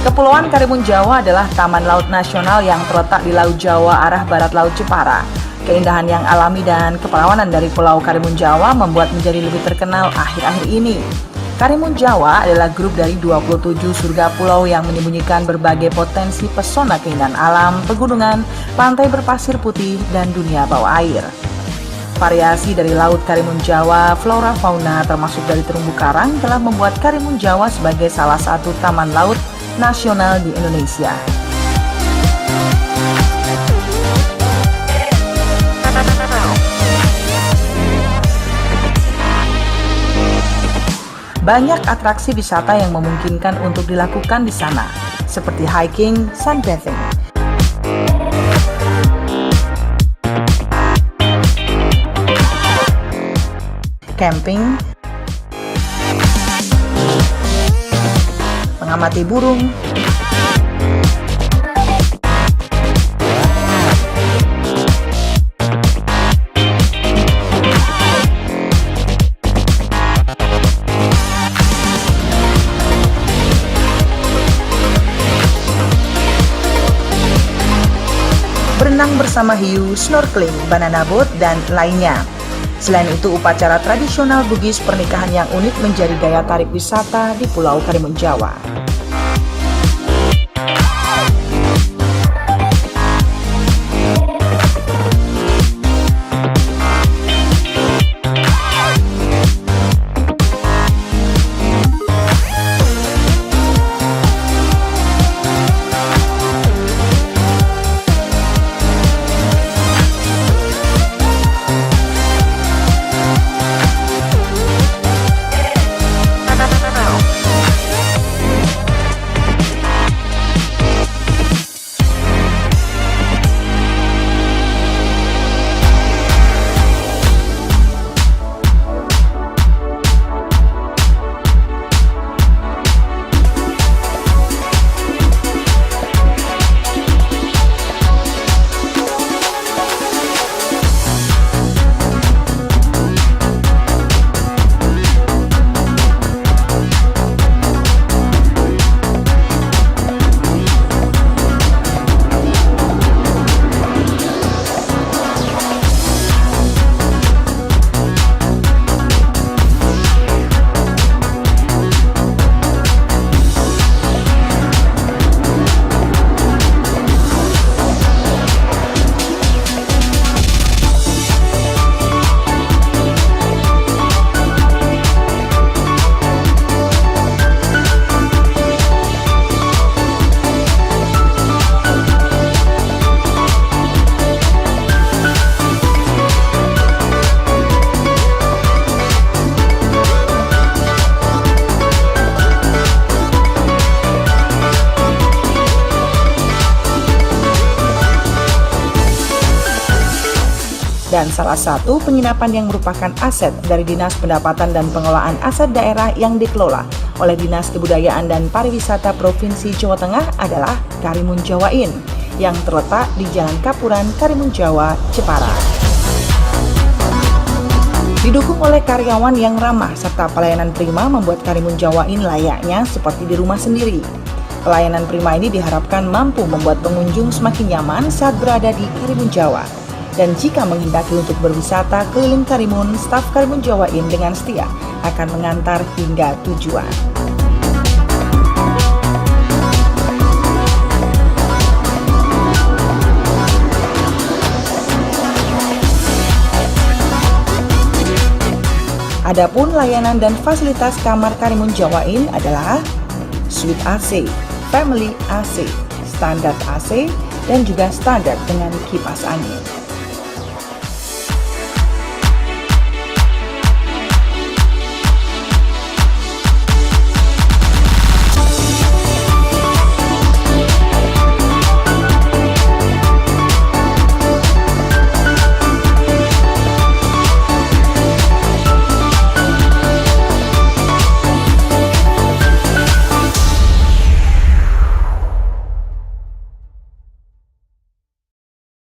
Kepulauan Karimun Jawa adalah taman laut nasional yang terletak di Laut Jawa arah barat Laut Jepara. Keindahan yang alami dan keperawanan dari Pulau Karimun Jawa membuat menjadi lebih terkenal akhir-akhir ini. Karimun Jawa adalah grup dari 27 surga pulau yang menyembunyikan berbagai potensi pesona keindahan alam, pegunungan, pantai berpasir putih, dan dunia bawah air. Variasi dari Laut Karimun Jawa, flora fauna termasuk dari terumbu karang telah membuat Karimun Jawa sebagai salah satu taman laut nasional di Indonesia. Banyak atraksi wisata yang memungkinkan untuk dilakukan di sana, seperti hiking, sunbathing, camping, mengamati burung, berenang bersama hiu, snorkeling, banana boat, dan lainnya. Selain itu, upacara tradisional Bugis pernikahan yang unik menjadi daya tarik wisata di Pulau Karimun Jawa. Dan salah satu penginapan yang merupakan aset dari Dinas Pendapatan dan Pengelolaan Aset Daerah yang dikelola oleh Dinas Kebudayaan dan Pariwisata Provinsi Jawa Tengah adalah Karimun Jawa Inn yang terletak di Jalan Kapuran, Karimun Jawa, Jepara. Didukung oleh karyawan yang ramah serta pelayanan prima membuat Karimun Jawa Inn layaknya seperti di rumah sendiri. Pelayanan prima ini diharapkan mampu membuat pengunjung semakin nyaman saat berada di Karimun Jawa. Dan jika menghendaki untuk berwisata keliling Karimun, staf Karimun Jawa Inn dengan setia akan mengantar hingga tujuan. Adapun layanan dan fasilitas kamar Karimun Jawa Inn adalah suite AC, family AC, standar AC, dan juga standar dengan kipas angin.